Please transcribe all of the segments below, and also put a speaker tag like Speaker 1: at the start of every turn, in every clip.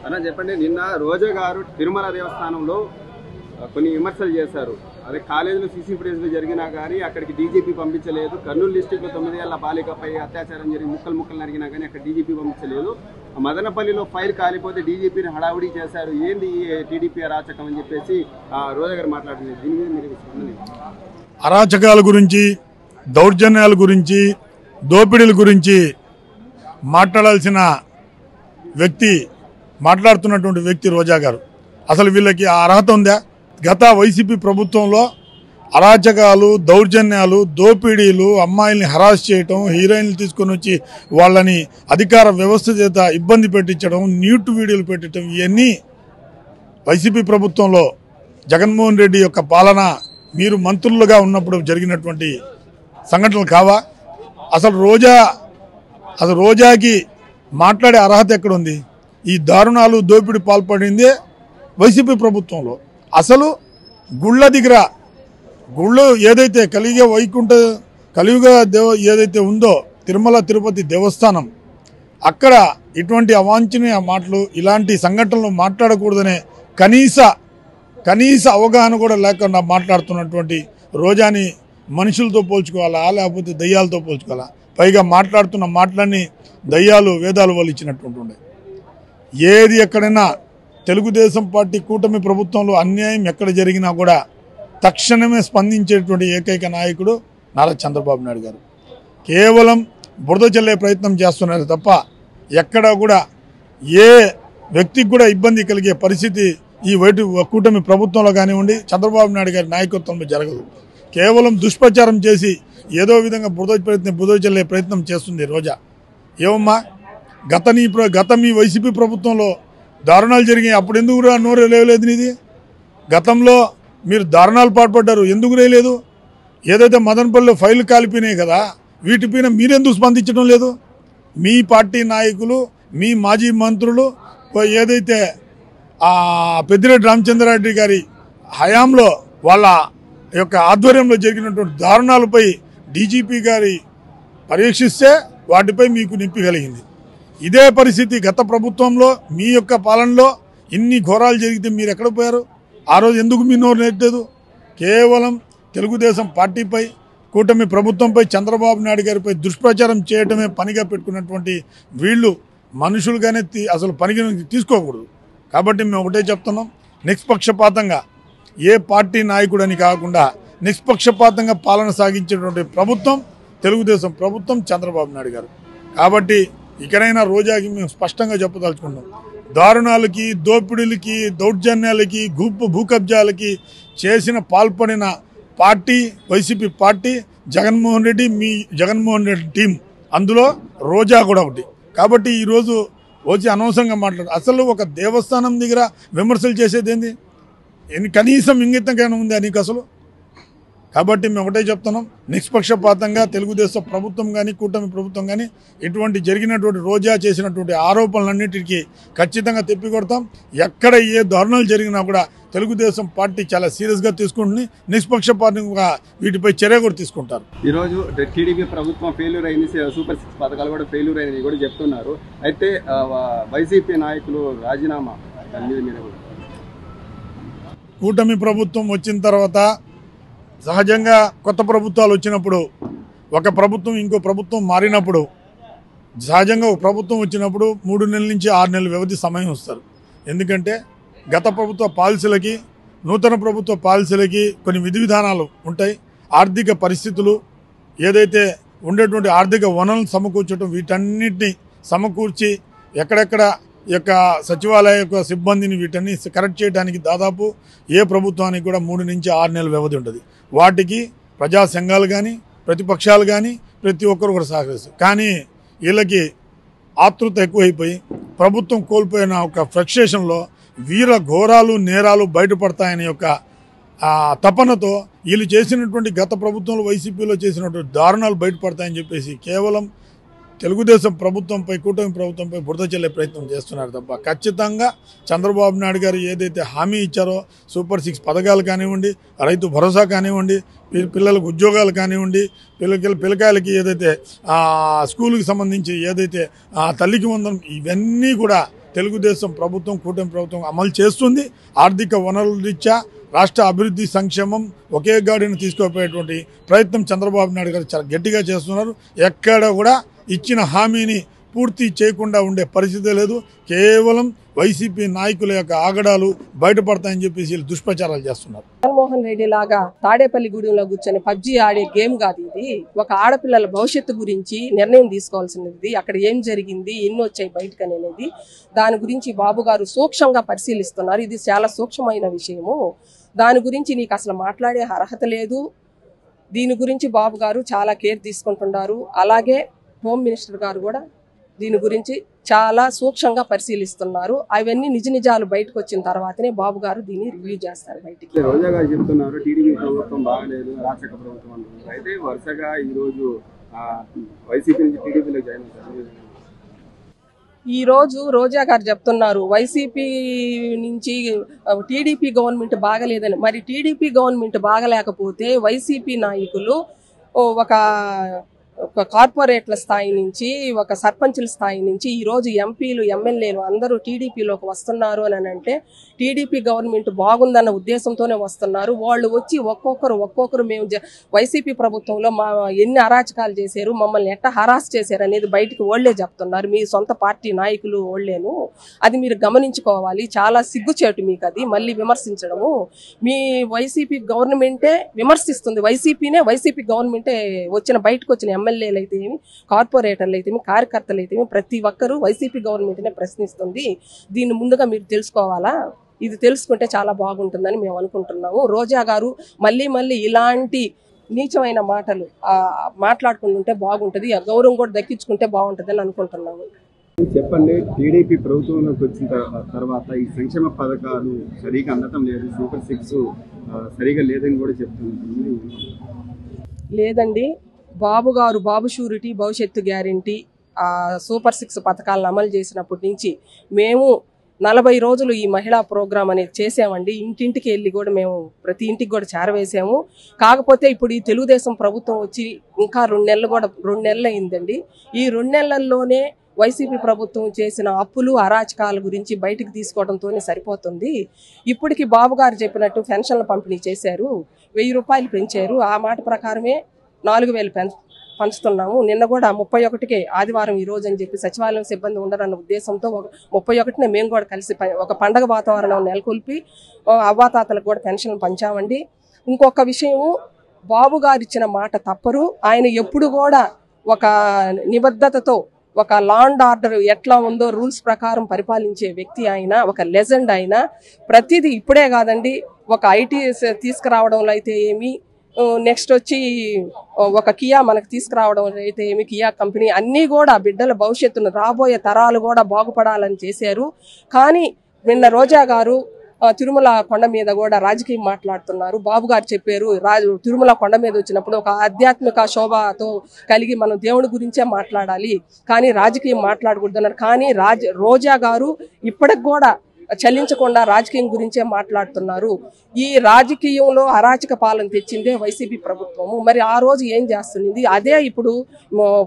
Speaker 1: అన్న చెప్పండి, నిన్న రోజా గారు తిరుమల దేవస్థానంలో కొన్ని విమర్శలు చేశారు. అదే కాలేజీలో సీసీ ఫుటేజ్లో జరిగినా కానీ అక్కడికి డీజీపీ పంపించలేదు. కర్నూలు డిస్టిక్లో 9 ఏళ్ల బాలికపై అత్యాచారం జరిగి ముక్కలు నరిగినా కానీ అక్కడ డీజీపీ పంపించలేదు. మదనపల్లిలో ఫైల్ కాలిపోతే డీజీపీని హడావుడి చేశారు. ఏంది టీడీపీ అరాచకం అని చెప్పేసి రోజా గారు మాట్లాడుతుంది. దీని మీద మీరు
Speaker 2: అరాచకాల గురించి, దౌర్జన్యాల గురించి, దోపిడీల గురించి మాట్లాడాల్సిన వ్యక్తి, మాట్లాడుతున్నటువంటి వ్యక్తి రోజా గారు. అసలు వీళ్ళకి ఆ అర్హత ఉందా? గత వైసీపీ ప్రభుత్వంలో అరాచకాలు, దౌర్జన్యాలు, దోపిడీలు, అమ్మాయిల్ని హరాస్ చేయటం, హీరోయిన్లు తీసుకొని వచ్చి వాళ్ళని అధికార వ్యవస్థ చేత ఇబ్బంది పెట్టించడం, న్యూట్ వీడియోలు పెట్టడం, ఇవన్నీ వైసీపీ ప్రభుత్వంలో జగన్మోహన్ రెడ్డి యొక్క పాలన మీరు మంత్రులుగా ఉన్నప్పుడు జరిగినటువంటి సంఘటనలు కావా? అసలు రోజాకి మాట్లాడే అర్హత ఎక్కడుంది? ఈ దారుణాలు, దోపిడీ పాల్పడిందే వైసీపీ ప్రభుత్వంలో. అసలు గుళ్ళ దగ్గర, గుళ్ళు ఏదైతే కలియుగ ఏదైతే ఉందో తిరుమల తిరుపతి దేవస్థానం, అక్కడ ఇటువంటి అవాంఛనీయ మాటలు, ఇలాంటి సంఘటనలు మాట్లాడకూడదనే కనీస అవగాహన కూడా లేకుండా మాట్లాడుతున్నటువంటి రోజాని మనుషులతో పోల్చుకోవాలా, లేకపోతే దయ్యాలతో పోల్చుకోవాలా? పైగా మాట్లాడుతున్న మాటలన్నీ దయ్యాలు, వేదాలు వాళ్ళు ఇచ్చినటువంటి ఉండే. ఏది ఎక్కడైనా తెలుగుదేశం పార్టీ కూటమి ప్రభుత్వంలో అన్యాయం ఎక్కడ జరిగినా కూడా తక్షణమే స్పందించేటువంటి ఏకైక నాయకుడు నారా చంద్రబాబు నాయుడు గారు. కేవలం బురద చల్లే ప్రయత్నం చేస్తున్నారు తప్ప ఎక్కడా కూడా ఏ వ్యక్తికి కూడా ఇబ్బంది కలిగే పరిస్థితి ఈ కూటమి ప్రభుత్వంలో కానివ్వండి, చంద్రబాబు నాయుడు గారి నాయకత్వంలో జరగదు. కేవలం దుష్ప్రచారం చేసి ఏదో విధంగా బురద చల్లే ప్రయత్నం చేస్తుంది రోజా. ఏమమ్మా, గత మీ వైసీపీ ప్రభుత్వంలో దారుణాలు జరిగాయి, అప్పుడు ఎందుకు నోరు లేవలేదు నీది? గతంలో మీరు దారుణాలు పాల్పడ్డారు, ఎందుకు రేయలేదు? ఏదైతే మదనపల్లిలో ఫైల్ కాలిపోయినాయి కదా, వీటిపైన మీరెందుకు స్పందించడం లేదు? మీ పార్టీ నాయకులు, మీ మాజీ మంత్రులు ఏదైతే పెద్దిరెడ్డి రామచంద్రారెడ్డి గారి హయాంలో వాళ్ళ యొక్క ఆధ్వర్యంలో జరిగినటువంటి దారుణాలపై డీజీపీ గారి పరీక్షిస్తే వాటిపై మీకు నిప్పి కలిగింది. ఇదే పరిస్థితి గత ప్రభుత్వంలో మీ యొక్క పాలనలో ఇన్ని ఘోరాలు జరిగితే మీరు ఎక్కడ పోయారు? ఆ రోజు ఎందుకు మీ నోరు నెట్టలేదు? కేవలం తెలుగుదేశం పార్టీపై, కూటమి ప్రభుత్వంపై, చంద్రబాబు నాయుడు గారిపై దుష్ప్రచారం చేయడమే పనిగా పెట్టుకున్నటువంటి వీళ్ళు మనుషులుగానే అసలు పనికి తీసుకోకూడదు. కాబట్టి మేము ఒకటే చెప్తున్నాం, నిష్పక్షపాతంగా ఏ పార్టీ నాయకుడని కాకుండా నిష్పక్షపాతంగా పాలన సాగించేటువంటి ప్రభుత్వం తెలుగుదేశం ప్రభుత్వం, చంద్రబాబు నాయుడు గారు. కాబట్టి ఇకనైనా రోజాకి మేము స్పష్టంగా చెప్పదలుచుకుంటాం, దారుణాలకి, దోపిడీలకి, దౌర్జన్యాలకి, భూకబ్జాలకి పాల్పడిన party YCP party, Jaganmohan Reddy team, అందులో రోజా కూడా ఒకటి. కాబట్టి ఈరోజు వచ్చి అనవసరంగా మాట్లాడు. అసలు ఒక దేవస్థానం దగ్గర విమర్శలు చేసేది ఏంది? కనీసం ఇంగితంగానే ఉందా నీకు అసలు? కాబట్టి మేము ఒకటే చెప్తున్నాం, నిష్పక్షపాతంగా తెలుగుదేశం ప్రభుత్వం కానీ, కూటమి ప్రభుత్వం కానీ ఇటువంటి జరిగినటువంటి రోజా చేసినటువంటి ఆరోపణలన్నిటికీ ఖచ్చితంగా తిప్పికొడతాం. ఎక్కడ ఏ దారుణాలు జరిగినా కూడా తెలుగుదేశం పార్టీ చాలా సీరియస్గా తీసుకుంటుంది, నిష్పక్షపాతంగా వీటిపై చర్య కూడా తీసుకుంటారు.
Speaker 1: ఈరోజు టీడీపీ ప్రభుత్వం ఫెయిల్యూర్ అయింది, సూపర్ 6 పథకాలు కూడా ఫెయిల్యూర్ అయింది కూడా చెప్తున్నారు. అయితే వైసీపీ నాయకులు రాజీనామా,
Speaker 2: కూటమి ప్రభుత్వం వచ్చిన తర్వాత సహజంగా కొత్త ప్రభుత్వాలు వచ్చినప్పుడు, ఒక ప్రభుత్వం ఇంకో ప్రభుత్వం మారినప్పుడు, సహజంగా ఒక ప్రభుత్వం వచ్చినప్పుడు 3 నెలల నుంచి 6 నెలల వ్యవధి సమయం వస్తారు. ఎందుకంటే గత ప్రభుత్వ పాలసీలకి, నూతన ప్రభుత్వ పాలసీలకి కొన్ని విధి విధానాలు ఉంటాయి. ఆర్థిక పరిస్థితులు, ఏదైతే ఉండేటువంటి ఆర్థిక వనరులను సమకూర్చడం, వీటన్నిటిని సమకూర్చి ఎక్కడెక్కడ యొక్క సచివాలయ యొక్క సిబ్బందిని వీటన్ని కరెక్ట్ చేయడానికి దాదాపు ఏ ప్రభుత్వానికి కూడా 3 నుంచి 6 నెలల వ్యవధి ఉంటుంది. వాటికి ప్రజా సంఘాలు కానీ, ప్రతిపక్షాలు కానీ ప్రతి ఒక్కరు కూడా సహకరిస్తారు. కానీ వీళ్ళకి ఆతృత ఎక్కువైపోయి ప్రభుత్వం కోల్పోయిన ఒక ఫ్రస్ట్రేషన్లో వీర ఘోరాలు, నేరాలు బయటపడతాయని యొక్క తపనతో వీళ్ళు చేసినటువంటి గత ప్రభుత్వంలో వైసీపీలో చేసినటువంటి దారుణాలు బయటపడతాయని చెప్పేసి కేవలం తెలుగుదేశం ప్రభుత్వంపై, కూటమి ప్రభుత్వంపై బురద చల్లే ప్రయత్నం చేస్తున్నారు తప్ప ఖచ్చితంగా చంద్రబాబు నాయుడు గారు ఏదైతే హామీ ఇచ్చారో, సూపర్ 6 పథకాలు కానివ్వండి, రైతు భరోసా కానివ్వండి, పిల్లలకు ఉద్యోగాలు కానివ్వండి, పిల్లకాయలకి ఏదైతే స్కూల్కి సంబంధించి ఏదైతే తల్లికి వందనం, ఇవన్నీ కూడా తెలుగుదేశం ప్రభుత్వం, కూటమి ప్రభుత్వం అమలు చేస్తుంది. ఆర్థిక వనరుల రీత్యా రాష్ట్ర అభివృద్ధి సంక్షేమం ఒకే గాడిని తీసుకుపోయేటువంటి ప్రయత్నం చంద్రబాబు నాయుడు గారు చాలా గట్టిగా చేస్తున్నారు. ఎక్కడ కూడా ఇచ్చిన హామీని పూర్తి చేయకుండా ఉండే పరిస్థితి లేదు. కేవలం వైసీపీ నాయకుల యొక్క ఆగడాలు బయటపడతాయని చెప్పేసి వీళ్ళు దుష్ప్రచారాలు చేస్తున్నారు.
Speaker 3: జగన్మోహన్ రెడ్డి లాగా తాడేపల్లి గూడెంలో కూర్చొని పబ్జీ ఆడే గేమ్ కాదు ఇది. ఒక ఆడపిల్లల భవిష్యత్తు గురించి నిర్ణయం తీసుకోవాల్సినది. అక్కడ ఏం జరిగింది, ఎన్ని వచ్చాయి బయటకు అనేది దాని గురించి బాబు గారు సూక్ష్మంగా పరిశీలిస్తున్నారు. ఇది చాలా సూక్ష్మమైన విషయము. దాని గురించి నీకు అసలు మాట్లాడే అర్హత లేదు. దీని గురించి బాబు గారు చాలా కేర్ తీసుకుంటున్నారు. అలాగే హోమ్ మినిస్టర్ గారు కూడా దీని గురించి చాలా సూక్ష్మంగా పరిశీలిస్తున్నారు. అవన్నీ నిజాలు బయటకు వచ్చిన తర్వాతనే బాబు గారు దీన్ని రివ్యూ చేస్తారు బయటికి.
Speaker 1: రోజా గారు చెప్తున్నారు టీడీపీ ప్రభుత్వం బాగలేదు, రాచక ప్రభుత్వం అంటున్నారు. అయితే వరుసగా ఈ రోజు వైసీపీ నుంచి టీడీపీలో జాయిన్ అవుతారు.
Speaker 3: ఈ రోజు రోజా గారు చెప్తున్నారు వైసీపీ నుంచి టీడీపీ గవర్నమెంట్ బాగలేదని. మరి టీడీపీ గవర్నమెంట్ బాగలేకపోతే వైసీపీ నాయకులు ఒక కార్పొరేట్ల స్థాయి నుంచి, ఒక సర్పంచుల స్థాయి నుంచి ఈరోజు ఎంపీలు, ఎమ్మెల్యేలు అందరూ టీడీపీలోకి వస్తున్నారు అని అంటే టీడీపీ గవర్నమెంట్ బాగుందన్న ఉద్దేశంతోనే వస్తున్నారు. వాళ్ళు వచ్చి ఒక్కొక్కరు మేము వైసీపీ ప్రభుత్వంలో మా ఎన్ని అరాచకాలు చేశారు, మమ్మల్ని ఎట్ట హరాస్ చేశారు అనేది బయటికి ఓళ్లే చెప్తున్నారు. మీ సొంత పార్టీ నాయకులు ఓళ్లేను. అది మీరు గమనించుకోవాలి. చాలా సిగ్గుచేటు మీకు అది మళ్ళీ విమర్శించడము. మీ వైసీపీ గవర్నమెంటే విమర్శిస్తుంది. వైసీపీ గవర్నమెంటే బయటకు వచ్చిన ఎమ్మెల్యేలు అయితే ఏమి, కార్పొరేటర్లు అయితే ఏమి, కార్యకర్తలు అయితే ఏమి, ప్రతి ఒక్కరూ వైసీపీ గవర్నమెంట్నే ప్రశ్నిస్తుంది. దీన్ని ముందుగా మీరు తెలుసుకోవాలా. ఇది తెలుసుకుంటే చాలా బాగుంటుందని మేము అనుకుంటున్నాము. రోజా గారు మళ్ళీ ఇలాంటి నీచమైన మాటలు మాట్లాడుకుంటుంటే బాగుంటుంది. ఆ గౌరవం కూడా దక్కించుకుంటే బాగుంటుందని అనుకుంటున్నాము.
Speaker 1: చెప్పండి, టీడీపీ ప్రభుత్వంలోకి వచ్చిన తర్వాత ఈ సంక్షేమ పథకాలు సరిగా అందటం లేదు, సూపర్ 6 సరిగా లేదని కూడా చెప్తుంది.
Speaker 3: లేదండి, బాబు గారు బాబు షూరిటీ, భవిష్యత్తు గ్యారంటీ, సూపర్ 6 పథకాలను అమలు చేసినప్పటి నుంచి మేము 40 రోజులు ఈ మహిళా ప్రోగ్రాం అనేది చేసామండి. ఇంటింటికి వెళ్ళి కూడా మేము ప్రతి ఇంటికి కూడా చేరవేసాము. కాకపోతే ఇప్పుడు ఈ తెలుగుదేశం ప్రభుత్వం వచ్చి ఇంకా 2 నెలలు అయిందండి. ఈ 2 నెలల్లోనే వైసీపీ ప్రభుత్వం చేసిన అప్పులు, అరాచకాల గురించి బయటికి తీసుకోవడంతోనే సరిపోతుంది. ఇప్పటికి బాబు గారు చెప్పినట్టు పెన్షన్ల పంపిణీ చేశారు, 1000 రూపాయలు పెంచారు. ఆ మాట ప్రకారమే 4000 పంచుతున్నాము. నిన్న కూడా 31కే ఆదివారం ఈ రోజు అని చెప్పి సచివాలయం సిబ్బంది ఉండరన్న ఉద్దేశంతో 31నే మేము కూడా కలిసి ఒక పండగ వాతావరణం నెలకొల్పి అవ్వాతాతలకు కూడా పెన్షన్లు పంచామండి. ఇంకొక విషయము, బాబు గారు ఇచ్చిన మాట తప్పరు. ఆయన ఎప్పుడు కూడా ఒక నిబద్ధతతో, ఒక లా అండ్ ఆర్డర్ ఎట్లా ఉందో రూల్స్ ప్రకారం పరిపాలించే వ్యక్తి ఆయన, ఒక లెజెండ్ ఆయన. ప్రతిదీ ఇప్పుడే కాదండి, ఒక ఐటీ తీసుకురావడంలో అయితే ఏమి, నెక్స్ట్ వచ్చి ఒక కియా మనకు తీసుకురావడం అయితే ఏమి, కియా కంపెనీ అన్నీ కూడా బిడ్డల భవిష్యత్తును, రాబోయే తరాలు కూడా బాగుపడాలని చేశారు. కానీ నిన్న రోజా గారు తిరుమల కొండ మీద కూడా రాజకీయం మాట్లాడుతున్నారు. బాబు గారు చెప్పారు, తిరుమల కొండ మీద వచ్చినప్పుడు ఒక ఆధ్యాత్మిక శోభతో కలిగి మనం దేవుడి గురించే మాట్లాడాలి, కానీ రాజకీయం మాట్లాడకూడదన్నారు. కానీ రోజా గారు ఇప్పటికి కూడా చలించకుండా రాజకీయం గురించే మాట్లాడుతున్నారు. ఈ రాజకీయంలో అరాచక పాలన తెచ్చిందే వైసీపీ ప్రభుత్వము. మరి ఆ రోజు ఏం చేస్తుంది, అదే ఇప్పుడు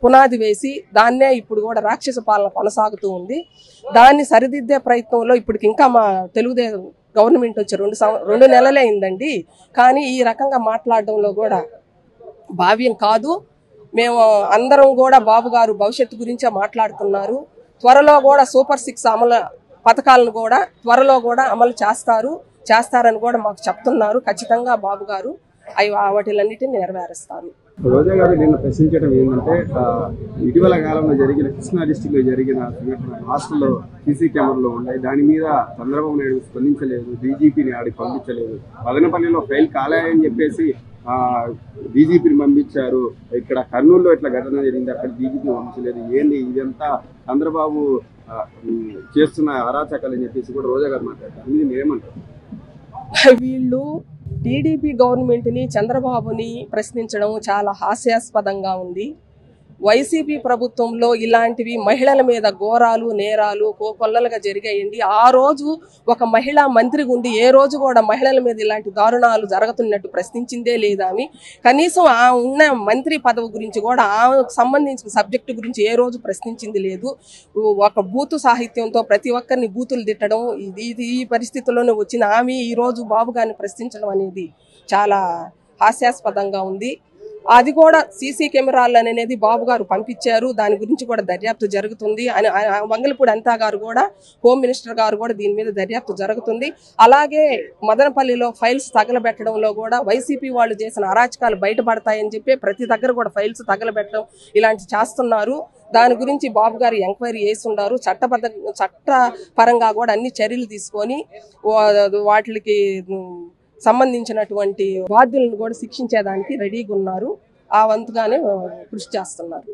Speaker 3: పునాది వేసి దాన్నే ఇప్పుడు కూడా రాక్షస పాలన కొనసాగుతూ ఉంది. దాన్ని సరిదిద్దే ప్రయత్నంలో ఇప్పటికి ఇంకా మా తెలుగుదేశం గవర్నమెంట్ వచ్చి 2 నెలలే అయిందండి. కానీ ఈ రకంగా మాట్లాడడంలో కూడా భావ్యం కాదు. మేము అందరం కూడా బాబు గారు భవిష్యత్తు గురించే మాట్లాడుతున్నారు. త్వరలో కూడా సూపర్ 6 పథకాలను కూడా త్వరలో కూడా అమలు చేస్తారని కూడా మాకు చెప్తున్నారు. ఖచ్చితంగా బాబు గారు వాటిలన్నిటిని నెరవేరుస్తారు.
Speaker 1: రోజా గారు నిన్న ప్రశ్నించడం ఏంటంటే, ఇటీవల కాలంలో జరిగిన కృష్ణా డిస్టిక్ లో జరిగిన సంఘటన హాస్టల్లో సీసీ కెమెరాలు ఉన్నాయి, దాని మీద చంద్రబాబు నాయుడు స్పందించలేదు, డీజీపీని ఆడికి పంపించలేదు, మదనపల్లిలో ఫెయిల్ కాలేదని చెప్పేసి డీజీపీని పంపించారు, ఇక్కడ కర్నూలులో ఇట్లా ఘటన జరిగింది, అక్కడ డీజీపీ పంపించలేదు, ఏంటి ఇదంతా చంద్రబాబు చేస్తున్న అరాచకాలని చెప్పేసి కూడా రోజా గారు మాట్లాడతారు. ఇది మీరేమంటారు?
Speaker 3: వీళ్ళు టీడీపీ గవర్నమెంట్ని, చంద్రబాబుని ప్రశ్నించడం చాలా హాస్యాస్పదంగా ఉంది. వైసీపీ ప్రభుత్వంలో ఇలాంటివి మహిళల మీద ఘోరాలు నేరాలు కోకొల్లలుగా జరిగాయండి. ఆ రోజు ఒక మహిళా మంత్రి ఉండి ఏ రోజు కూడా మహిళల మీద ఇలాంటి దారుణాలు జరుగుతున్నట్టు ప్రశ్నించిందే లేదా అని, కనీసం ఆ ఉన్న మంత్రి పదవి గురించి కూడా ఆమెకు సంబంధించిన సబ్జెక్టు గురించి ఏ రోజు ప్రశ్నించింది లేదు. ఒక బూతు సాహిత్యంతో ప్రతి ఒక్కరిని బూతులు తిట్టడం, ఈ పరిస్థితుల్లోనే వచ్చిన ఆమె ఈ రోజు బాబు గారిని ప్రశ్నించడం అనేది చాలా హాస్యాస్పదంగా ఉంది. అది కూడా సీసీ కెమెరాలు అనేది బాబు గారు పంపించారు, దాని గురించి కూడా దర్యాప్తు జరుగుతుంది అని వంగలపూడి అనిత గారు కూడా, హోమ్ మినిస్టర్ గారు కూడా దీని మీద దర్యాప్తు జరుగుతుంది. అలాగే మదనపల్లిలో ఫైల్స్ తగలబెట్టడంలో కూడా వైసీపీ వాళ్ళు చేసిన అరాచకాలు బయటపడతాయని చెప్పి ప్రతి దగ్గర కూడా ఫైల్స్ తగలబెట్టడం ఇలాంటి చేస్తున్నారు. దాని గురించి బాబు గారు ఎంక్వైరీ చేసి ఉన్నారు. చట్టపరంగా కూడా అన్ని చర్యలు తీసుకొని వాటికి సంబంధించినటువంటి బాధ్యులను కూడా శిక్షించేదానికి రెడీగా ఉన్నారు. ఆ వంతుగానే కృషి చేస్తున్నారు.